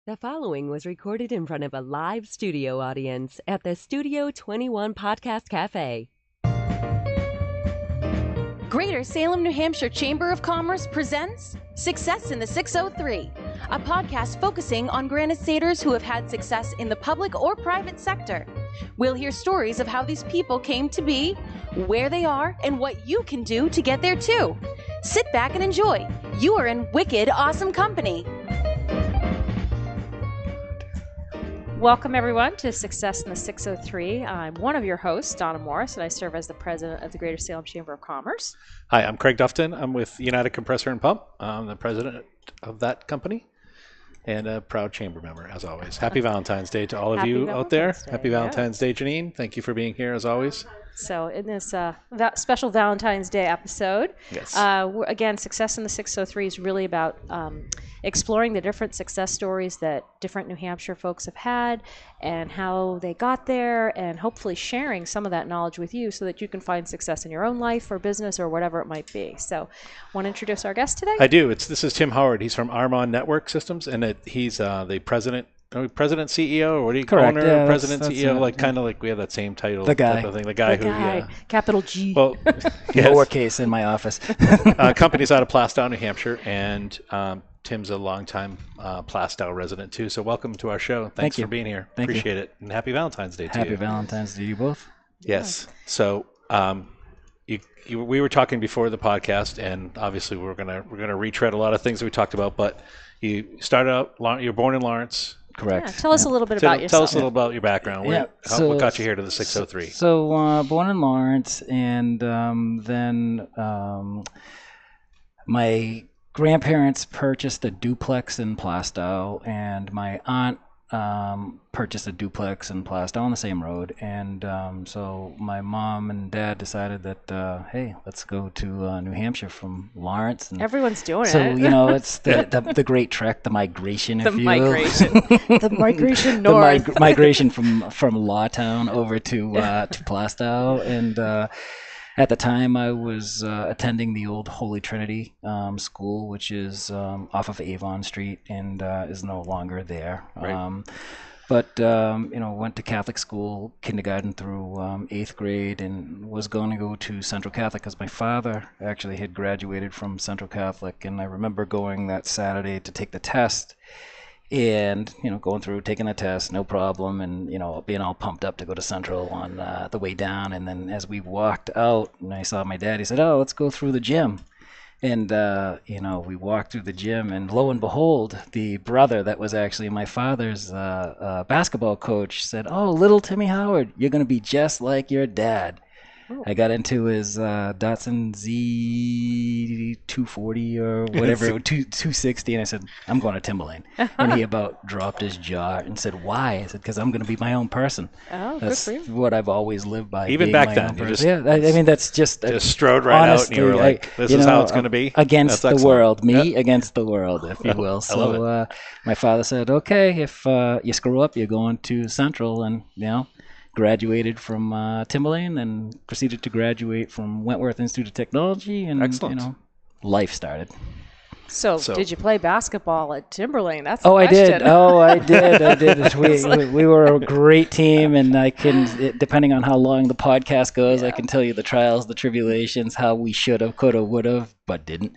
The following was recorded in front of a live studio audience at the Studio 21 Podcast Cafe. Greater Salem, New Hampshire Chamber of Commerce presents Success in the 603, a podcast focusing on Granite Staters who have had success in the public or private sector. We'll hear stories of how these people came to be, where they are, and what you can do to get there too. Sit back and enjoy. You are in wicked awesome company. Welcome, everyone, to Success in the 603. I'm one of your hosts, Donna Morris, and I serve as the president of the Greater Salem Chamber of Commerce. Hi, I'm Craig Dufton. I'm with United Compressor and Pump. I'm the president of that company and a proud chamber member, as always. Happy Valentine's Day to all of you out there. Happy Valentine's Day, Janine. Thank you for being here, as always. So in this special Valentine's Day episode, yes. Again, Success in the 603 is really about exploring the different success stories that different New Hampshire folks have had and how they got there, and hopefully sharing some of that knowledge with you so that you can find success in your own life or business or whatever it might be. So want to introduce our guest today? I do. This is Tim Howard. He's from RMON Networks Systems, and he's the president CEO, or what do you call it? Yeah, president, that's CEO, it. like kind of like we have that same title. The guy. type of thing. The guy who, yeah. Capital G. Well, yes. Lowercase in my office. Company's out of Plaistow, New Hampshire, and Tim's a longtime Plaistow resident too. So welcome to our show. Thanks for being here. Appreciate it, and happy Valentine's Day to you. Happy Valentine's Day to you both. Yes. So we were talking before the podcast, and obviously we're gonna retread a lot of things that we talked about. But you started out. You're born in Lawrence. Correct. Yeah, tell us a little bit about yourself. Tell us a little about your background. What got you here to the 603? So born in Lawrence, and then my grandparents purchased a duplex in Plaistow, and my aunt purchased a duplex in Plaistow on the same road. And so my mom and dad decided that, hey, let's go to New Hampshire from Lawrence. And everyone's doing it. So, it's the great trek, the migration, if you will. The migration north. The migration from Lawtown over to Plaistow. And at the time, I was attending the old Holy Trinity school, which is off of Avon Street and is no longer there. Right. But went to Catholic school, kindergarten through 8th grade, and was going to go to Central Catholic because my father actually had graduated from Central Catholic. And I remember going that Saturday to take the test. And, going through, taking the test, no problem, and, being all pumped up to go to Central on the way down. And then as we walked out and I saw my dad, he said, oh, let's go through the gym. And, we walked through the gym, and lo and behold, the brother that was actually my father's basketball coach said, oh, little Timmy Howard, you're going to be just like your dad. Oh. I got into his Datsun Z240 or whatever, 260, and I said, I'm going to Timberlane. And he about dropped his jaw and said, why? I said, because I'm going to be my own person. Oh, that's good for you. What I've always lived by. Even back then, that's just strode right honestly, out, and you were like, this is how it's going to be? Against the world. Me against the world, if you will. So my father said, okay, if you screw up, you're going to Central, and, graduated from Timberlane and proceeded to graduate from Wentworth Institute of Technology, and life started. So did you play basketball at Timberlane? That's I did. I did. We were a great team, and I can, depending on how long the podcast goes, I can tell you the trials, the tribulations, how we should have, could have, would have, but didn't.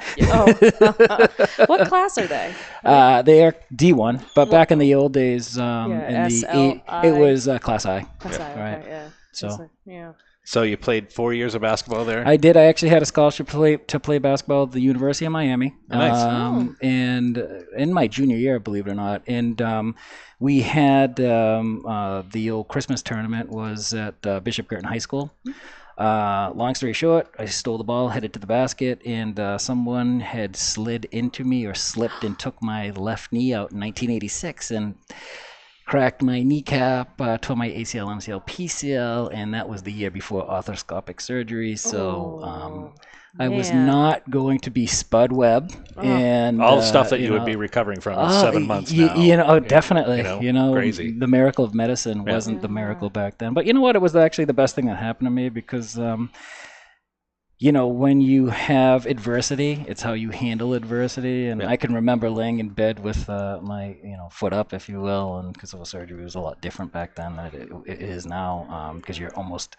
What class are they? They are D1, but back in the old days, it was Class I. Class I, right? Okay, yeah. So So you played 4 years of basketball there? I did. I actually had a scholarship to play basketball at the University of Miami. Nice. And in my junior year, believe it or not, and we had the old Christmas tournament was at Bishop Girton High School. Long story short, I stole the ball, headed to the basket, and someone had slid into me or slipped and took my left knee out in 1986, and cracked my kneecap, tore my ACL, MCL, PCL, and that was the year before arthroscopic surgery. So I was not going to be Spud Webb, and all the stuff that you would be recovering from in 7 months now. Definitely. Crazy. The miracle of medicine Yeah. wasn't the miracle back then. But you know what? It was actually the best thing that happened to me because. I mean, the miracle of medicine wasn't the miracle back then. But you know what? It was actually the best thing that happened to me because. I mean, the miracle of medicine wasn't the miracle back then. But you know what? It was actually the best thing that happened to me because when you have adversity, it's how you handle adversity. And I can remember laying in bed with my, foot up, if you will, and because of a surgery, it was a lot different back then than it is now, because you're almost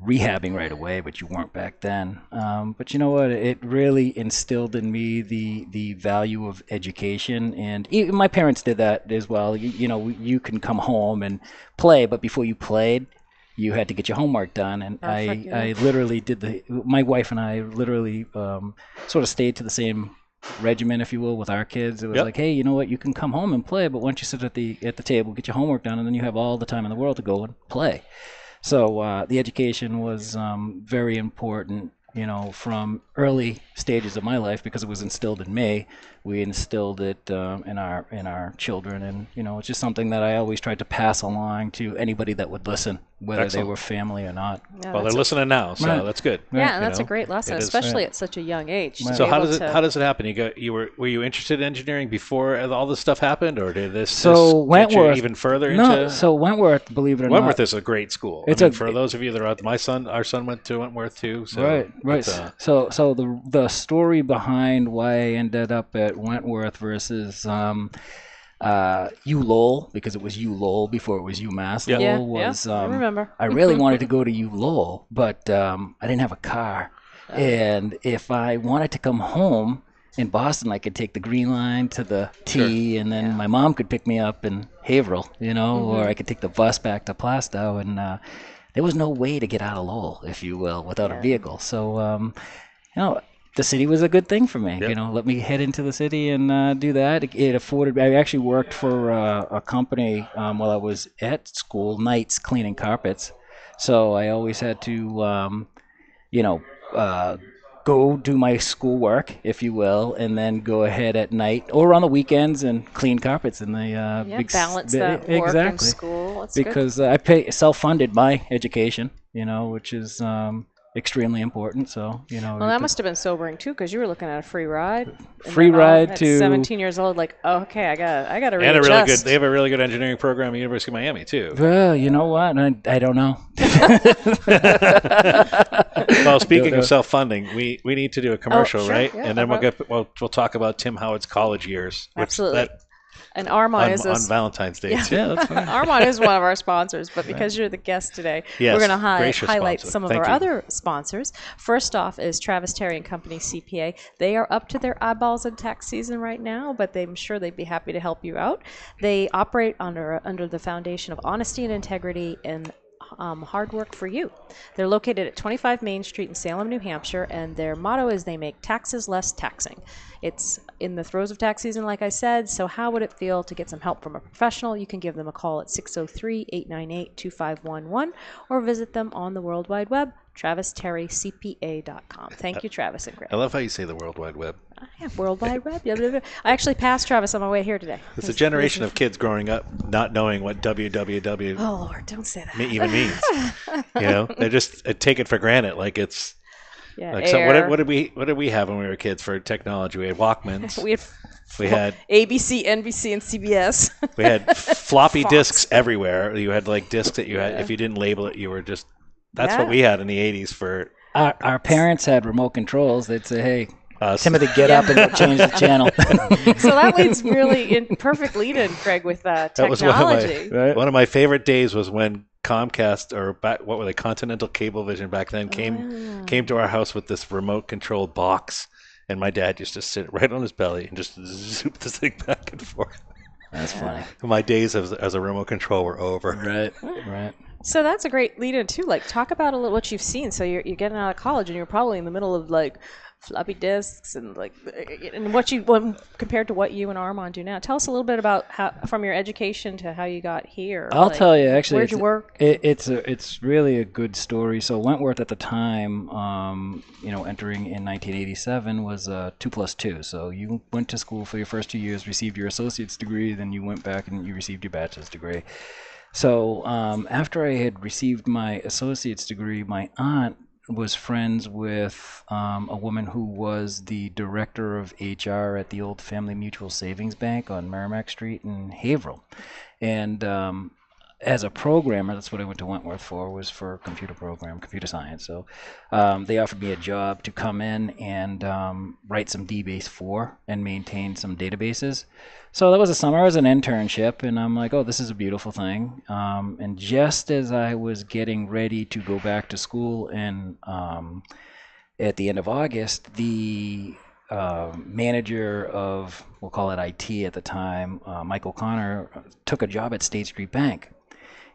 rehabbing right away, but you weren't back then. But you know what? It really instilled in me the value of education, and my parents did that as well. You can come home and play, but before you played, you had to get your homework done, and I literally my wife and I literally sort of stayed to the same regimen, if you will, with our kids. It was like, hey, you know what, you can come home and play, but once you sit at the table, get your homework done, and then you have all the time in the world to go and play. So the education was very important, from early stages of my life, because it was instilled in me. We instilled it in our children, and it's just something that I always tried to pass along to anybody that would listen, whether they were family or not. Yeah, well, they're listening now, so that's good. Yeah, and that's a great lesson, especially at such a young age. So how does it happen? Were you interested in engineering before all this stuff happened, or did this get you even further into? So Wentworth, believe it or not, Wentworth is a great school. For those of you that are out, our son went to Wentworth too. So right. So the story behind why I ended up at Wentworth versus ULowell, because it was ULowell before it was UMass. Lowell was, I remember. I really wanted to go to ULowell, but I didn't have a car. And if I wanted to come home in Boston, I could take the Green Line to the T, and then my mom could pick me up in Haverhill, or I could take the bus back to Plaistow, and there was no way to get out of Lowell, if you will, without a vehicle. So, the city was a good thing for me. Let me head into the city and do that. It afforded. I actually worked for a company while I was at school, nights cleaning carpets. So I always had to, go do my schoolwork, if you will, and then go ahead at night or on the weekends and clean carpets in the big balance that work and school. That's because I self-funded my education, which is extremely important. So well, that must have been sobering too, because you were looking at a free ride. At to 17 years old, like, oh, okay, I got to readjust. And they have a really good engineering program at University of Miami too. Well, you know what? I don't know. Well, speaking of self-funding, we need to do a commercial, right? Yeah, and then we'll talk about Tim Howard's college years. Absolutely. And RMON is on Valentine's Day. Yeah, that's fine. RMON is one of our sponsors, but because you're the guest today, we're going to highlight some of our other sponsors. First off is Travis Terry and Company CPA. They are up to their eyeballs in tax season right now, but I'm sure they'd be happy to help you out. They operate under the foundation of honesty and integrity and hard work for you. They're located at 25 Main Street in Salem, New Hampshire, and their motto is they make taxes less taxing. It's in the throes of tax season, like I said, so how would it feel to get some help from a professional? You can give them a call at 603-898-2511 or visit them on the World Wide Web, TravisTerryCPA.com. Thank you, Travis and Greg. I love how you say the World Wide Web. Yeah, World Wide Web. I actually passed Travis on my way here today. It's a generation of kids growing up not knowing what www. Oh Lord, don't say that. Even means. They just take it for granted, like it's. Yeah. Like, so what did we have when we were kids for technology? We had Walkmans. we had ABC, NBC, and CBS. We had floppy disks everywhere. You had like disks that you had. If you didn't label it, you were just. That's what we had in the 80s for. Our parents had remote controls. They'd say, "Hey, Timothy, get up and change the channel." So that leads really in perfect lead-in, Craig, with technology. That was one of my favorite days was when Comcast, or what were they, Continental Cablevision back then, came to our house with this remote controlled box, and my dad used to sit right on his belly and just zoop this thing back and forth. That's funny. My days as a remote control were over. Right. So that's a great lead-in too. Like, talk about a little what you've seen. So you're getting out of college, and you're probably in the middle of like floppy disks and what compared to what you and RMON do now. Tell us a little bit about how, from your education to how you got here. I'll tell you, actually, where'd you work? It's really a good story. So Wentworth at the time, entering in 1987 was 2+2. So you went to school for your first 2 years, received your associate's degree, then you went back and you received your bachelor's degree. So after I had received my associate's degree, my aunt was friends with a woman who was the director of HR at the old Family Mutual Savings Bank on Merrimack Street in Haverhill. And as a programmer, that's what I went to Wentworth for, was for computer science. So they offered me a job to come in and write some DBase 4 and maintain some databases. So that was a summer. It was an internship, and I'm like, oh, this is a beautiful thing. And just as I was getting ready to go back to school and at the end of August, the manager of, we'll call it IT at the time, Mike O'Connor, took a job at State Street Bank.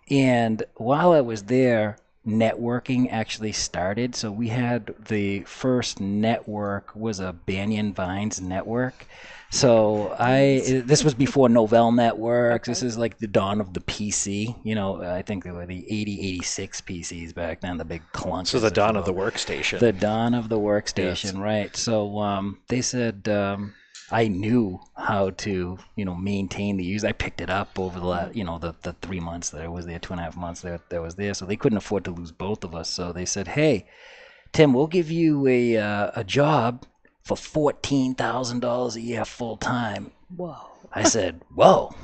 And while I was there, networking actually started. So we had the first network was a Banyan Vines network. So this was before Novell Networks. Okay. This is like the dawn of the PC. You know, I think they were the 8086 PCs back then, the big clunks. So the dawn of the workstation. The dawn of the workstation, yes. Right. So they said I knew how to, maintain the user. I picked it up over the 3 months that I was there, 2.5 months that I was there. So they couldn't afford to lose both of us. So they said, hey, Tim, we'll give you a job for $14,000 a year full time. Whoa. I said, whoa,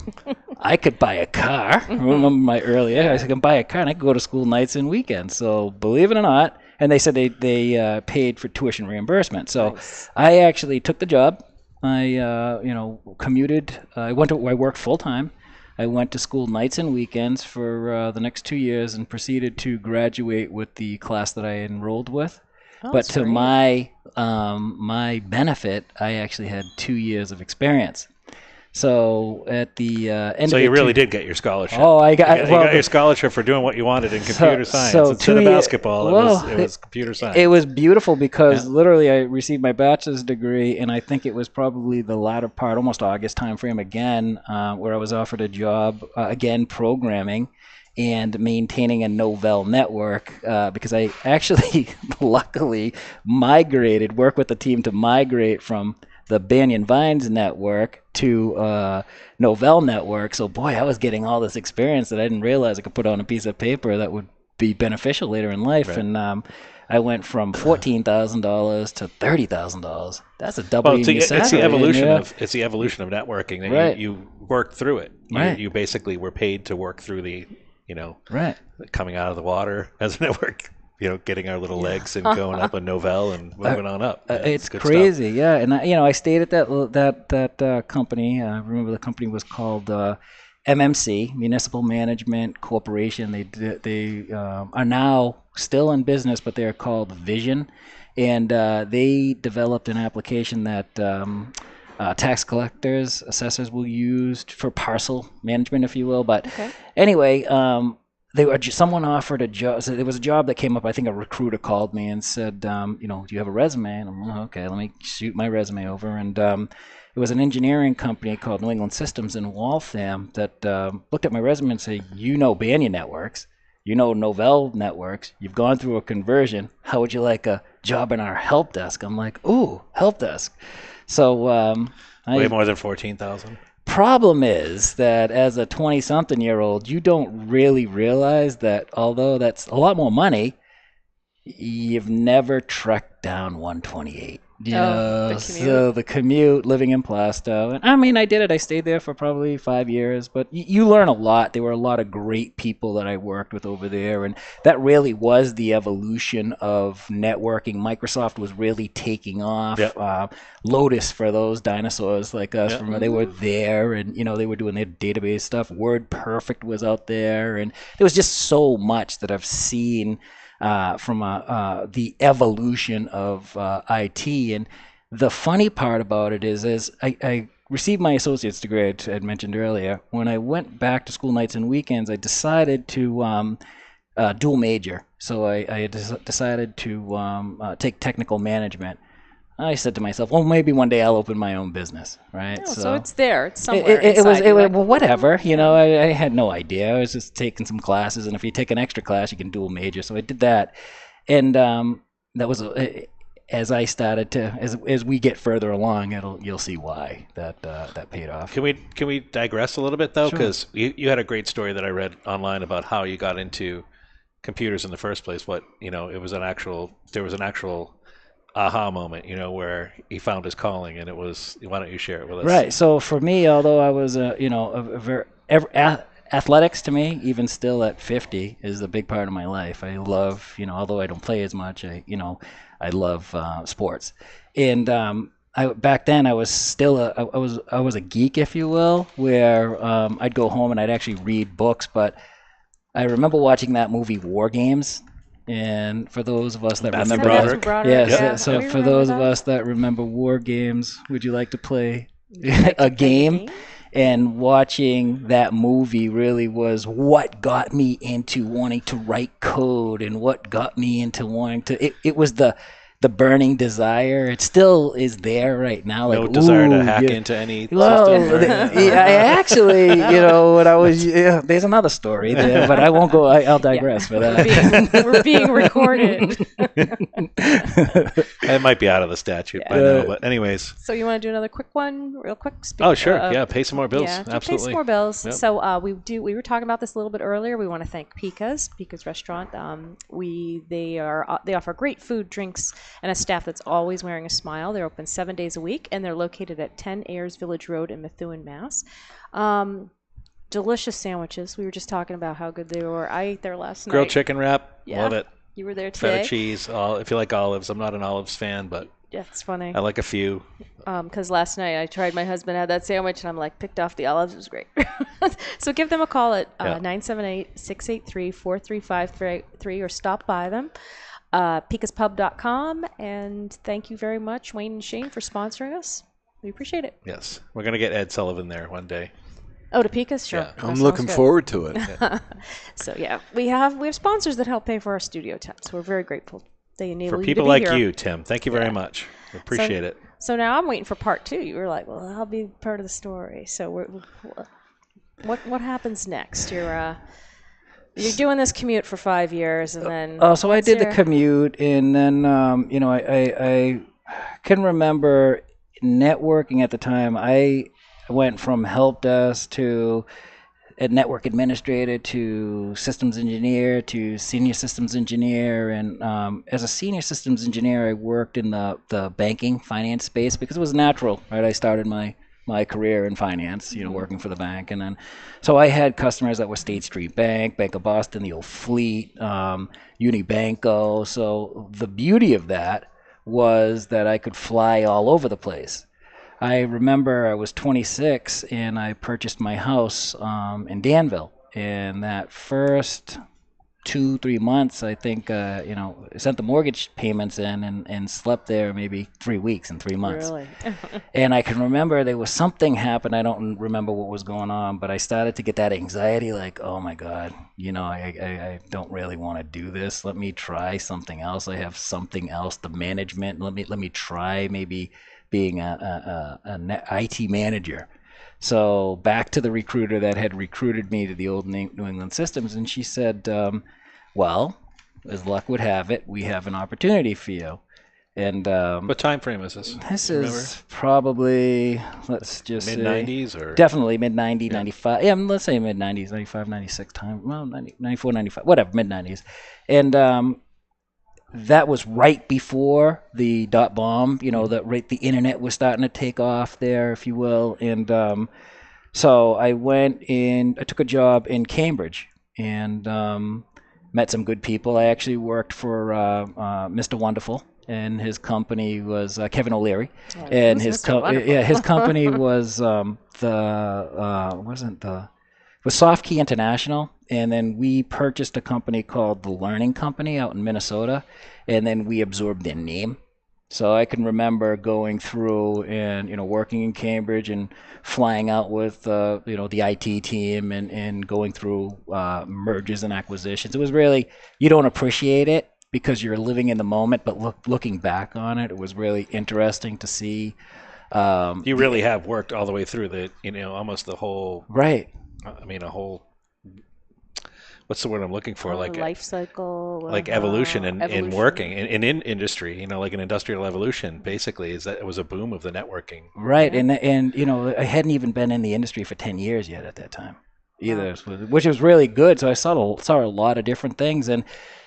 I could buy a car. Remember my earlier, I could buy a car and I could go to school nights and weekends. So believe it or not, and they said they paid for tuition reimbursement. So nice. I actually took the job. I commuted. I worked full time. I went to school nights and weekends for the next 2 years and proceeded to graduate with the class that I enrolled with. Oh, but to great. my benefit, I actually had 2 years of experience. So at the end so of you really did get your scholarship. Oh, I got you got your scholarship for doing what you wanted in computer science. So instead of basketball, it was computer science. It was beautiful because literally I received my bachelor's degree, and I think it was probably the latter part, almost August timeframe again, where I was offered a job, again, programming and maintaining a Novell network, because I actually, luckily, worked with the team to migrate from the Banyan Vines network to Novell network. So boy, I was getting all this experience that I didn't realize I could put on a piece of paper that would be beneficial later in life. Right. And I went from $14,000 to $30,000. That's a double. Well, it's the evolution of networking. That right. you worked through it. Right. You basically were paid to work through the right. coming out of the water as a network. Getting our little legs and going up a Novell and moving on up. It's crazy, stuff. Yeah. And I stayed at that company. I remember the company was called MMC, Municipal Management Corporation. They are now still in business, but they are called Vision, and they developed an application that tax collectors, assessors will use for parcel management, if you will. But anyway. Someone offered a job. So there was a job that came up. I think a recruiter called me and said, do you have a resume? And I'm like, okay, let me shoot my resume over. And it was an engineering company called New England Systems in Waltham that looked at my resume and said, Banyan Networks, Novell Networks, you've gone through a conversion. How would you like a job in our help desk? I'm like, ooh, help desk. So way more than 14,000. Problem is that as a 20-something-year-old, you don't really realize that although that's a lot more money, you've never trekked down 128. So the commute, living in Plaistow. And I mean, I did it. I stayed there for probably 5 years, but you learn a lot. There were a lot of great people that I worked with over there, and that really was the evolution of networking. Microsoft was really taking off. Yep. Lotus, for those dinosaurs like us, yep. They were there, and they were doing their database stuff. WordPerfect was out there, and there was just so much that I've seen from the evolution of IT. And the funny part about it is I received my associate's degree, I had mentioned earlier. When I went back to school nights and weekends, I decided to dual major. So I decided to take technical management. I said to myself, well, maybe one day I'll open my own business, right? Oh, so it's there. It's somewhere. It was well, whatever. I had no idea. I was just taking some classes, and if you take an extra class, you can dual major. So I did that, and that was as I started to as we get further along, you'll see why that paid off. Can we digress a little bit though? Because you had a great story that I read online about how you got into computers in the first place. There was an actual aha moment, where he found his calling, and it was, why don't you share it with us? Right. So for me, although I was athletics to me, even still at 50, is a big part of my life. I love, although I don't play as much, I love sports. And back then I was still I was a geek, if you will, where I'd go home and I'd actually read books. But I remember watching that movie War Games. And for those of us that remember that, so for those of us that remember War Games, would you like to play a game? And watching that movie really was what got me into wanting to write code, and what got me into wanting to. It was the burning desire. It still is there right now. No desire to hack into any system. I actually, when I was, there's another story there, but I won't go. I'll digress for that. We're being recorded. It might be out of the statute by now, but anyways. So you want to do another quick one, real quick? Oh, sure. Pay some more bills. Absolutely. Pay some more bills. Yep. So we were talking about this a little bit earlier. We want to thank Pika's Restaurant. They offer great food, drinks, and a staff that's always wearing a smile. They're open 7 days a week, and they're located at 10 Ayers Village Road in Methuen, Mass. Delicious sandwiches. We were just talking about how good they were. I ate there last night. Grilled chicken wrap. Yeah. Love it. You were there today. Feta cheese. If you like olives. I'm not an olives fan, but yeah, it's funny. I like a few. Because last night I tried, my husband had that sandwich, and I'm like, picked off the olives. It was great. So give them a call at 978-683-4353 or stop by them. PicasPub.com, and thank you very much, Wayne and Shane, for sponsoring us. We appreciate it. Yes, we're gonna get Ed Sullivan there one day. Oh, to Picas, sure. Yeah. I'm looking forward to it. So we have sponsors that help pay for our studio time. So we're very grateful. They enable for people you to be like here. you, Tim. Thank you very much. We appreciate it. So now I'm waiting for part 2. You were like, well, I'll be part of the story. So what happens next? You're doing this commute for 5 years, and then so I did the commute, and then I can remember networking at the time. I went from help desk to a network administrator to systems engineer to senior systems engineer, and as a senior systems engineer, I worked in the banking finance space because it was natural, right? I started my career in finance, working for the bank. And then, so I had customers that were State Street Bank, Bank of Boston, the old Fleet, Unibanco. So the beauty of that was that I could fly all over the place. I remember I was 26 and I purchased my house in Danville. And that first 2-3 months, I think, sent the mortgage payments in and slept there maybe 3 weeks and 3 months. Really? And I can remember there was something happened. I don't remember what was going on, but I started to get that anxiety, like, oh my God, I don't really want to do this. Let me try something else. I have something else. The management. Let me try maybe being an IT manager. So back to the recruiter that had recruited me to the old New England Systems, and she said, well, as luck would have it, we have an opportunity for you. And what time frame is this? This is probably, let's just mid-90s or definitely mid-90s, 95. Yeah, let's say mid-90s, 95, 96 time. Well, 94, 95, whatever, mid-90s. And that was right before the .bomb, the internet was starting to take off there, if you will. And so I went in, I took a job in Cambridge and met some good people. I actually worked for Mr. Wonderful, and his company was Kevin O'Leary. And his company was was Softkey International, and then we purchased a company called The Learning Company out in Minnesota, and then we absorbed their name. So I can remember going through and working in Cambridge and flying out with the IT team and going through mergers and acquisitions. It was really, you don't appreciate it because you're living in the moment, but looking back on it, it was really interesting to see. You really have worked all the way through the almost the whole right. I mean, a whole, what's the word I'm looking for? Like life cycle, like evolution in working in industry. Like an industrial evolution. Basically, is that it was a boom of the networking. Right, and I hadn't even been in the industry for 10 years yet at that time. either, which was really good. So I saw a lot of different things, and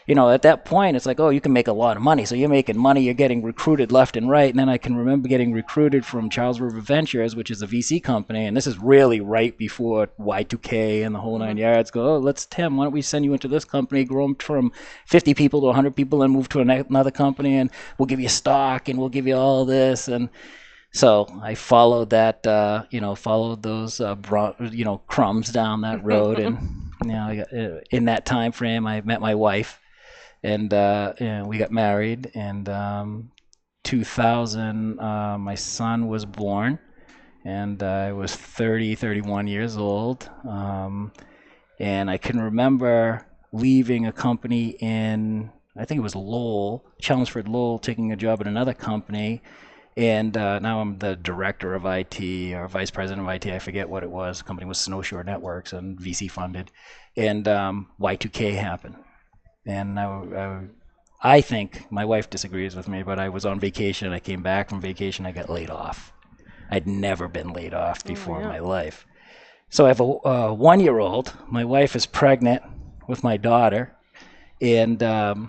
at that point, it's like, oh, you can make a lot of money. So you're making money, you're getting recruited left and right. And then I can remember getting recruited from Charles River Ventures, which is a VC company. And this is really right before Y2K and the whole nine yards. Go, oh, Tim, why don't we send you into this company, grow them from 50 people to 100 people, and move to another company, and we'll give you stock, and we'll give you all this. And so I followed that, followed those, crumbs down that road. And, in that time frame, I met my wife. And we got married, and 2000, my son was born, and I was 31 years old. And I can remember leaving a company in, I think it was Lowell, Chelmsford Lowell, taking a job at another company. And now I'm the director of IT, or vice president of IT. I forget what it was. The company was Snowshore Networks and VC funded. And Y2K happened. And I think my wife disagrees with me, but I was on vacation. I came back from vacation. I got laid off. I'd never been laid off before in my life. So I have a 1-year-old. My wife is pregnant with my daughter. And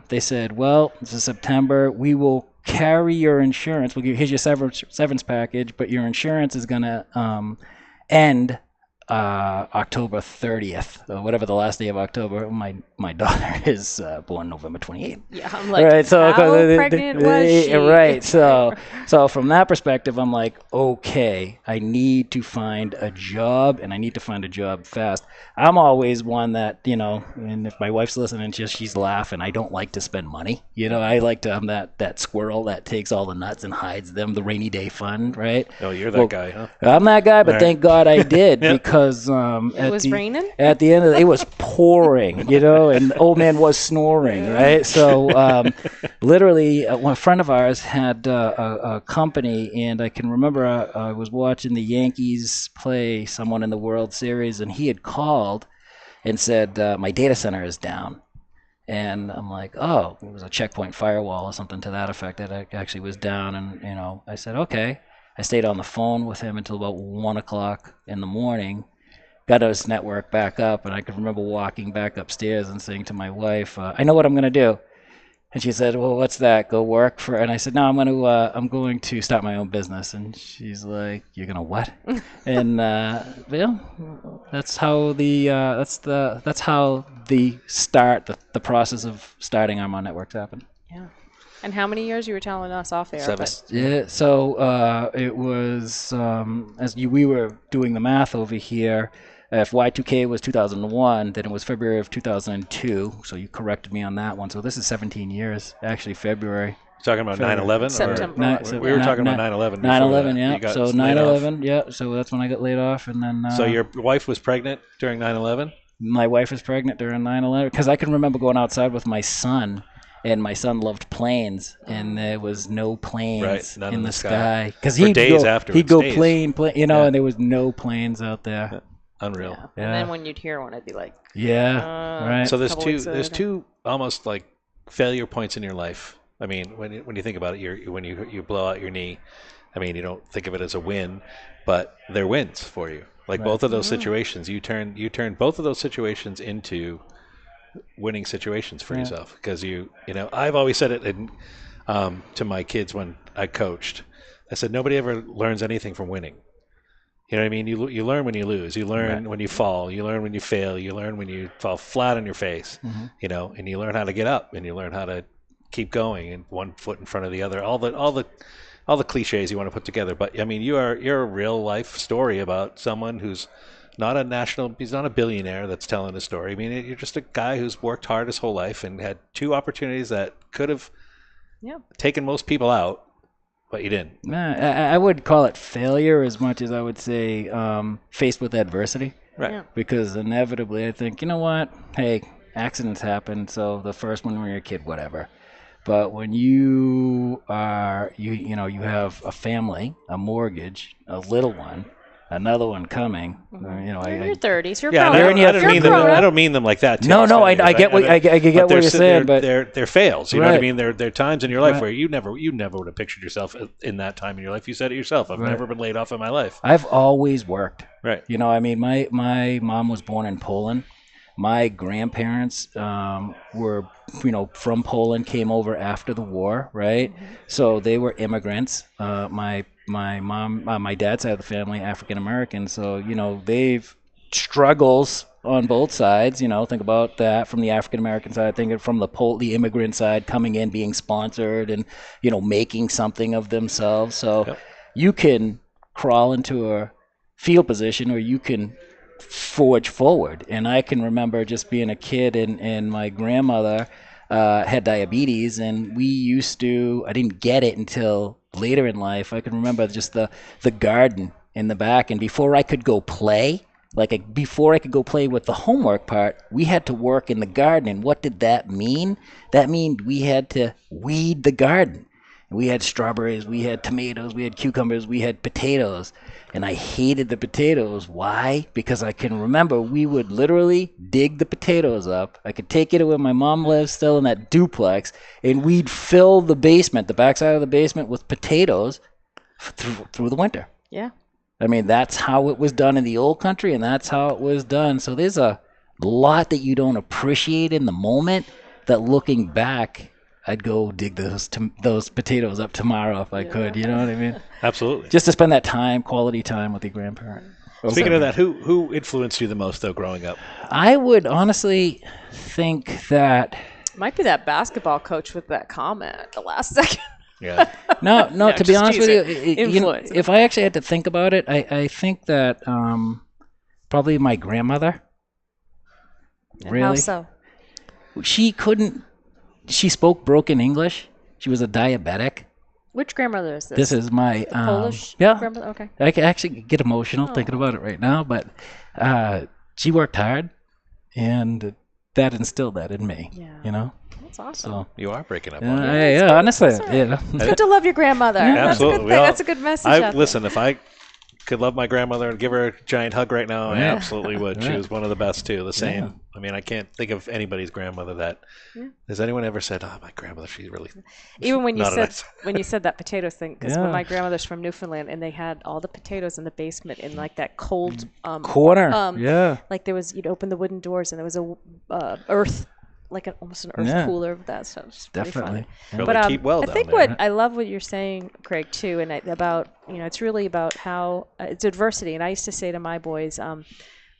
they said, well, this is September. We will carry your insurance. Here's your severance package, but your insurance is going to end October 30th, or whatever the last day of October. My daughter is born November 28th. Yeah, I'm like, right, so how pregnant was she? Right, so from that perspective, I'm like, okay, I need to find a job, and I need to find a job fast. I'm always one that, and if my wife's listening, she's laughing. I don't like to spend money. I like to, I'm that squirrel that takes all the nuts and hides them, the rainy day fund, right? Oh, you're that guy, huh? I'm that guy, but thank God I did, because it was raining? At the end of it was pouring, and old man was snoring, right? So literally, a friend of ours had a company, and I can remember I was watching the Yankees play someone in the World Series, and he had called and said, my data center is down. And I'm like, oh, it was a checkpoint firewall or something to that effect that actually was down. And, I said, okay. I stayed on the phone with him until about 1 o'clock in the morning, got his network back up, and I could remember walking back upstairs and saying to my wife, I know what I'm going to do. And she said, well, what's that? Go work for? And I said, no, I'm going to start my own business. And she's like, you're going to what? And that's how the process of starting RMON Networks happened. Yeah. And how many years? You were telling us off air. 7. Yeah. So it was we were doing the math over here. If Y2K was 2001, then it was February of 2002. So you corrected me on that one. So this is 17 years, actually, February. Talking about 9/11? September. We were talking about 9/11. 9/11, yeah. So 9/11, yeah. So that's when I got laid off, and then. So your wife was pregnant during 9/11? My wife was pregnant during 9/11 because I can remember going outside with my son. And my son loved planes, and there was no planes in the sky. Because he'd go plane, and there was no planes out there. Yeah. Unreal. Yeah. And then when you'd hear one, I'd be like, right. So there's two almost like failure points in your life. I mean, when you think about it, when you blow out your knee, I mean, you don't think of it as a win, but they're wins for you. Like both of those situations, you turn both of those situations into winning situations for yourself, because I've always said it to my kids when I coached. I said nobody ever learns anything from winning. You know what I mean? You learn when you lose. You learn when you fall. You learn when you fail. You learn when you fall flat on your face. And you learn how to get up, and you learn how to keep going, and one foot in front of the other. All the cliches you want to put together. But I mean, you're a real life story about someone who's he's not a billionaire that's telling a story. I mean, you're just a guy who's worked hard his whole life and had 2 opportunities that could have taken most people out, but you didn't. I would call it failure as much as I would say faced with adversity. Right. Yeah. Because inevitably I think, you know what? Hey, accidents happen. So the first one when you're a kid, whatever. But when you are, you have a family, a mortgage, a little one, another one coming. You know, You're in your 30s. You're yeah, grown I up. don't mean them. I don't mean them like that. No, I get what you're saying, but they're fails. You know what I mean? There are times in your life Right. where you never would have pictured yourself in that time in your life. You said it yourself. I've never been laid off in my life. I've always worked. Right. You know, I mean, my mom was born in Poland. My grandparents were, you know, from Poland, came over after the war, right? So they were immigrants. My mom, my dad's side of the family, African American. So, you know, they've struggles on both sides. You know, think about that from the African American side. Think from the immigrant side, coming in, being sponsored, and, you know, making something of themselves. So you can crawl into a field position, or you can forge forward. And I can remember just being a kid, and my grandmother had diabetes, and we used to, I didn't get it until later in life. I can remember just the garden in the back, and before I could go play, before I could go play with the homework part, we had to work in the garden. And what did that mean? That means we had to weed the garden. We had strawberries, we had tomatoes, we had cucumbers, we had potatoes. And I hated the potatoes. Why? Because I can remember we would literally dig the potatoes up. I could take it to where my mom lives, still in that duplex, and we'd fill the basement, the backside of the basement, with potatoes through the winter. Yeah. I mean, that's how it was done in the old country, and that's how it was done. So there's a lot that you don't appreciate in the moment that, looking back, I'd go dig those potatoes up tomorrow if I could. You know what I mean? Absolutely. Just to spend that time, quality time with your grandparent. Speaking of that, who influenced you the most, though, growing up? I would honestly think that... Might be that basketball coach with that comment at the last second. Yeah. No, to be honest with you, Influence. if I actually had to think about it, I think that probably my grandmother. Really? How so? She spoke broken English. She was a diabetic. Which grandmother is this? This is my Polish yeah. grandmother? Okay. I can actually get emotional thinking about it right now, but she worked hard, and that instilled that in me. Yeah. You know. That's awesome. So You are breaking up. yeah, honestly, yeah. It's good to love your grandmother. Absolutely. That's a good message. out there. Listen, if I could love my grandmother and give her a giant hug right now, I absolutely would. She was one of the best, too. The same. Yeah. I mean, I can't think of anybody's grandmother that... Has anyone ever said, oh, my grandmother, she's really... Even when you not a said nice- when you said that potatoes thing, because Yeah. when my grandmother's from Newfoundland, and they had all the potatoes in the basement in like that cold Corner. Yeah. like there was, you'd open the wooden doors and there was a earth, like almost an earth Yeah. cooler with that stuff. It's pretty Definitely. funny. Really But keep well I down think there. what I love what you're saying, Craig, too, and about, you know, it's really about how it's adversity. And I used to say to my boys,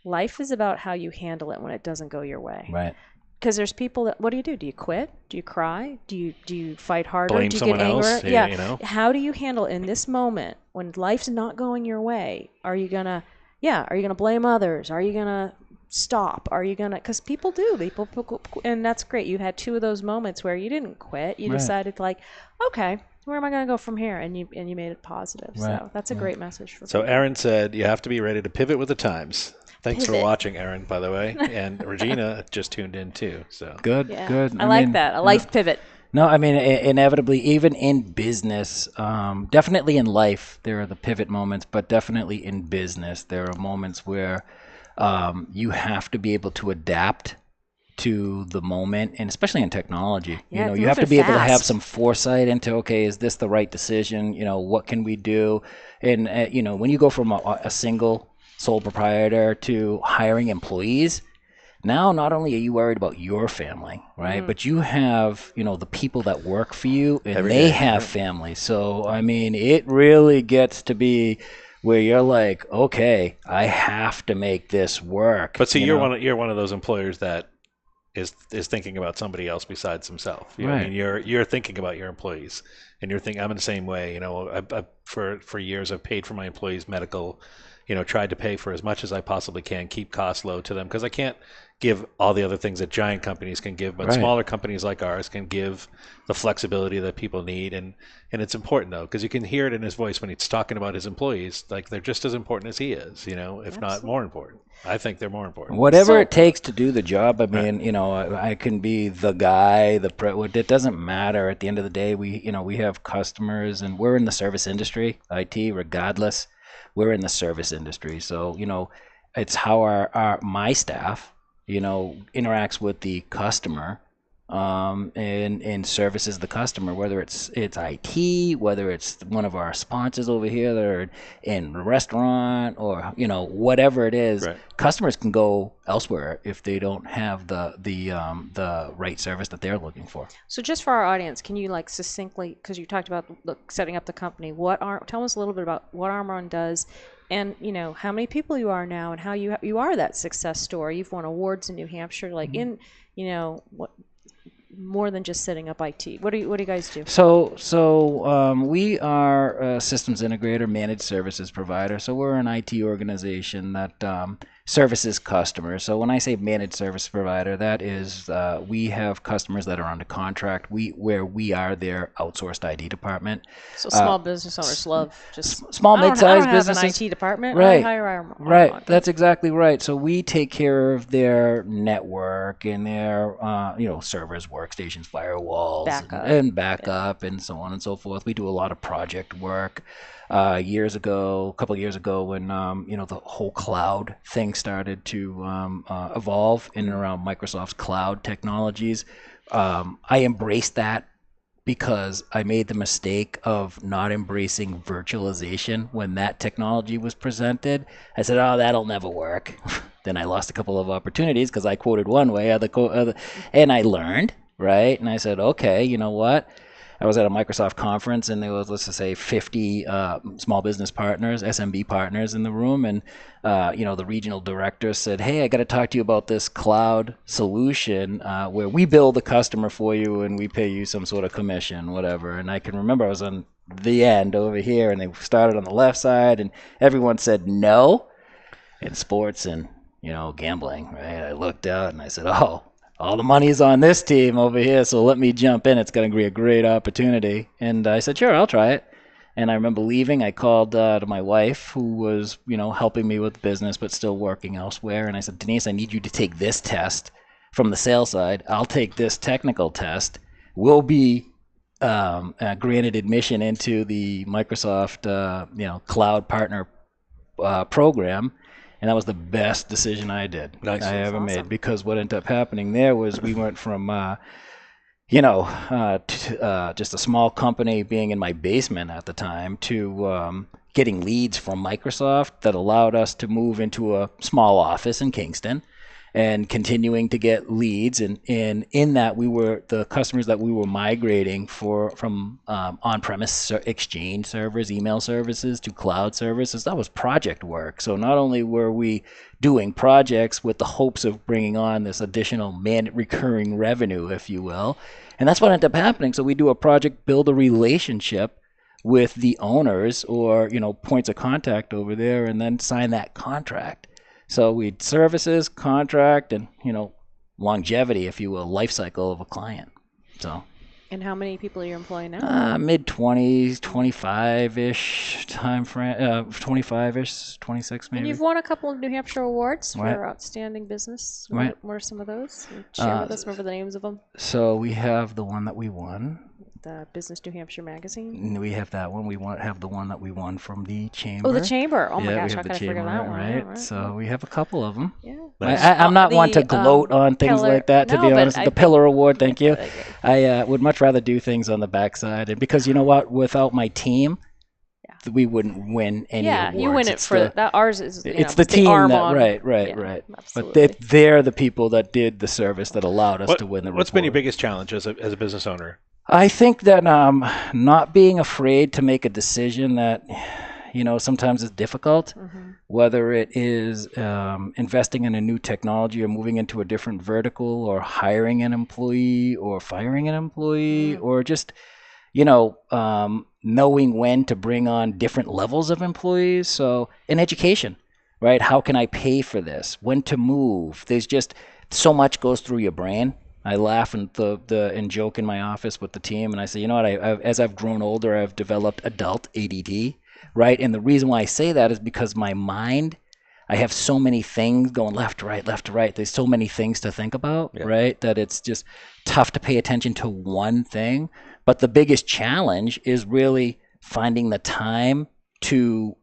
life is about how you handle it when it doesn't go your way. Right. Because there's people that, what do? Do you quit? Do you cry? Do you fight harder? Blame do you someone get angry? else? Yeah, you know? How do you handle in this moment when life's not going your way? Are you gonna blame others? Are you gonna stop? Are you gonna? Because people do. And that's great. You had two of those moments where you didn't quit. You Right. decided like, okay, where am I gonna go from here? And you made it positive. Right. So that's a great message for So people. Aaron said you have to be ready to pivot with the times. Thanks for Pivot. watching, Aaron, by the way. And Regina just tuned in, too. So Good. Yeah. Good. I like mean, that. A life pivot. No, I mean, inevitably, even in business, definitely in life, there are the pivot moments, but definitely in business, there are moments where you have to be able to adapt to the moment, and especially in technology. Yeah, You know, it's you have to moving be able to have fast. some foresight into, okay, is this the right decision? You know, what can we do? And, you know, when you go from a single sole proprietor to hiring employees, now not only are you worried about your family, right, but you have, you know, the people that work for you, and Every they day, have families. So I mean, it really gets to be where you're like, okay, I have to make this work. But see, you you're know? you're one of those employers that is thinking about somebody else besides himself. You know what I Right. mean, you're thinking about your employees, and you're thinking. I'm in the same way. You know, for years I've paid for my employees' medical. You know, tried to pay for as much as I possibly can, keep costs low to them, because I can't give all the other things that giant companies can give, but Right. smaller companies like ours can give the flexibility that people need. And it's important, though, because you can hear it in his voice when he's talking about his employees, like they're just as important as he is, you know, if not more important. I think they're more important. Whatever it takes to do the job. I mean, you know, I can be the guy, it doesn't matter. At the end of the day, we have customers, and we're in the service industry, IT, regardless. we're in the service industry. So, it's how my staff, interacts with the customer, and services the customer, whether it's IT, whether it's one of our sponsors over here that are in a restaurant, or whatever it is. Right. Customers can go elsewhere if they don't have the right service that they're looking for. So just for our audience, can you succinctly, because you talked about setting up the company, tell us a little bit about what RMON does, and how many people you are now, and how you are that success story. You've won awards in New Hampshire, what more than just setting up IT. What do you guys do? So we are a systems integrator, managed services provider. So we're an IT organization that services customers. So when I say managed service provider, that is we have customers that are under contract. Where we are their outsourced IT department. So small business owners love just small mid-sized businesses. I don't have an IT department. Right. I hire our right. That's exactly right. So we take care of their network and their servers, workstations, firewalls, and backup, and so on and so forth. We do a lot of project work. A couple of years ago, when the whole cloud thing started to evolve in and around Microsoft's cloud technologies, I embraced that because I made the mistake of not embracing virtualization when that technology was presented. I said, "Oh, that'll never work." Then I lost a couple of opportunities because I quoted one way, and I learned, right? And I said, "Okay, you know what?" I was at a Microsoft conference, and there was, let's just say, 50 small business partners, SMB partners in the room, and the regional director said, "Hey, I got to talk to you about this cloud solution where we bill the customer for you and we pay you some sort of commission, whatever." And I can remember I was on the end over here, and they started on the left side, and everyone said no, in sports and gambling, right? I looked out and I said, "Oh, all the money's on this team over here, so let me jump in. It's going to be a great opportunity." And I said, "Sure, I'll try it." And I remember leaving. I called to my wife, who was, helping me with business but still working elsewhere. And I said, "Denise, I need you to take this test from the sales side. I'll take this technical test. We'll be granted admission into the Microsoft, cloud partner program." And that was the best decision I did. Nice. I ever awesome. made, because what ended up happening there was we went from, just a small company being in my basement at the time to getting leads from Microsoft that allowed us to move into a small office in Kingston and continuing to get leads. And in that, we were the customers that we were migrating from on-premise Exchange servers, email services, to cloud services. That was project work. So not only were we doing projects with the hopes of bringing on this additional recurring revenue, if you will, and that's what ended up happening. So we do a project, build a relationship with the owners or points of contact over there, and then sign that contract. So we'd services, contract, and longevity, if you will, life cycle of a client. So. And how many people are you employing now? Mid-20s, 25-ish time frame, 25-ish, 26 maybe. And you've won a couple of New Hampshire awards Right. for outstanding business. Right. What are some of those? Share with us. Remember the names of them? So we have the one that we won. The Business New Hampshire magazine. We have that one. We have the one that we won from the Chamber. Oh, the Chamber. Oh my gosh, we how have could I the forget Chamber, that one? right? Right. So we have a couple of them. Yeah. Nice. I'm not one to gloat on things Pillar- like that, to No, be but honest. I The think- Pillar Award, thank you. I would much rather do things on the backside, and because you know what, without my team, we wouldn't win any awards. You win it It's for that. Ours is. It's the team RMON. that right. Yeah, But absolutely. they're the people that did the service that allowed us to win the. What's been your report. biggest challenge as a business owner? I think that not being afraid to make a decision that sometimes is difficult, whether it is investing in a new technology or moving into a different vertical or hiring an employee or firing an employee or just knowing when to bring on different levels of employees. So in education, right? How can I pay for this? When to move? There's just so much goes through your brain. I laugh and joke in my office with the team, and I say, you know what? As I've grown older, I've developed adult ADD, right? And the reason why I say that is because my mind, I have so many things going left to right. There's so many things to think about, right? That it's just tough to pay attention to one thing. But the biggest challenge is really finding the time to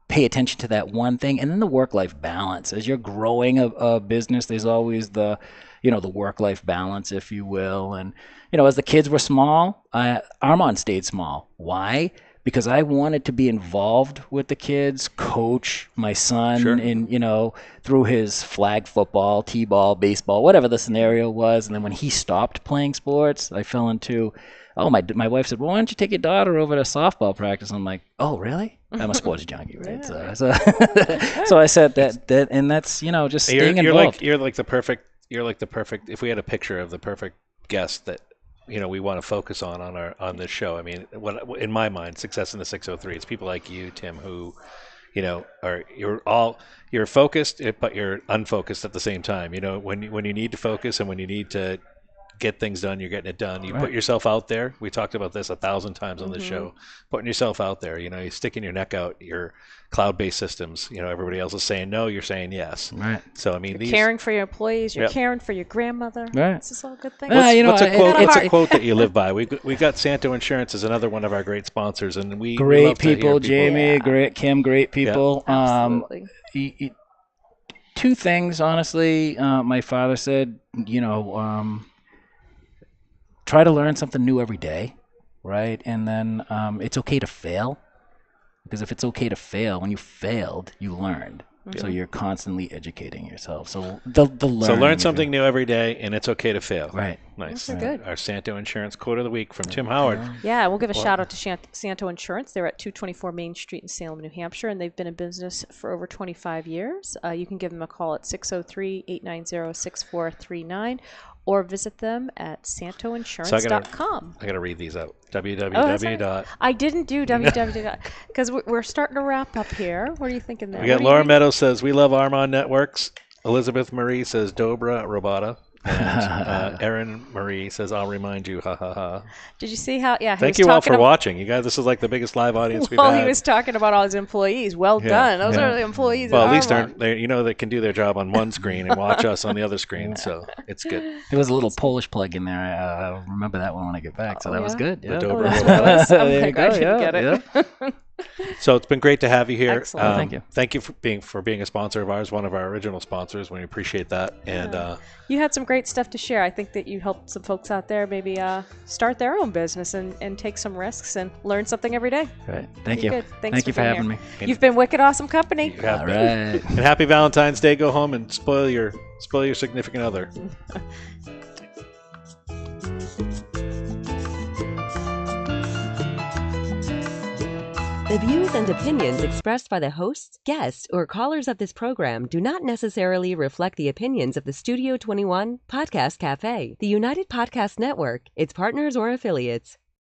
pay attention to that one thing. And then the work-life balance. As you're growing a business, there's always the work-life balance, if you will. And, as the kids were small, RMON stayed small. Why? Because I wanted to be involved with the kids, coach my son through his flag football, t-ball, baseball, whatever the scenario was. And then when he stopped playing sports, I fell into, my wife said, well, why don't you take your daughter over to softball practice? I'm like, oh, really? I'm a sports junkie, right? So I said that, and that's, just staying involved. You're like the perfect, if we had a picture of the perfect guest that, we want to focus on this show. I mean, in my mind, success in the 603, it's people like you, Tim, who, you're focused, but you're unfocused at the same time. When you need to focus and when you need to get things done, you're getting it done. You put yourself out there. We talked about this 1,000 times on the show. Putting yourself out there. You're sticking your neck out. Your cloud-based systems. Everybody else is saying no. You're saying yes. Right. So I mean, you're caring for your employees. You're caring for your grandmother. Right. This is all good things. What's a quote that you live by? We got Santo Insurance as another one of our great sponsors, and we great people. Jamie, great Kim, great people. Absolutely. Two things, honestly. My father said, try to learn something new every day, right? And then it's okay to fail, because if it's okay to fail, when you failed, you learned. So you're constantly educating yourself. So learn something new every day, and it's okay to fail. Right. Nice. That's good. Our Santo Insurance quote of the week from Tim Howard. Yeah, we'll give a shout out to Santo Insurance. They're at 224 Main Street in Salem, New Hampshire, and they've been in business for over 25 years. You can give them a call at 603-890-6439. Or visit them at santoinsurance.com. I got to read these out. www. I didn't do www. Because we're starting to wrap up here. What are you thinking there? We got Laura Meadows says, we love RMON Networks. Elizabeth Marie says, Dobra Robata. And Erin Marie says, I'll remind you, ha ha ha. Did you see how, Thank you all for watching. You guys, this is like the biggest live audience we've had. Well, he was talking about all his employees. Well done. Those are the employees Well, at least RMON. they can do their job on one screen and watch us on the other screen, so it's good. There was a little Polish plug in there. I'll remember that one when I get back, so that was good. The Dobra Robata. I'm like, I didn't get it. So it's been great to have you here. Excellent. Thank you. Thank you for being a sponsor of ours, one of our original sponsors. We appreciate that. And you had some great stuff to share. I think that you helped some folks out there maybe start their own business and take some risks and learn something every day. Right. Thank you. Good. Thank you for having me. You've been wicked awesome company. All right. And happy Valentine's Day. Go home and spoil your significant other. The views and opinions expressed by the hosts, guests, or callers of this program do not necessarily reflect the opinions of the Studio 21 Podcast Cafe, the United Podcast Network, its partners, or affiliates.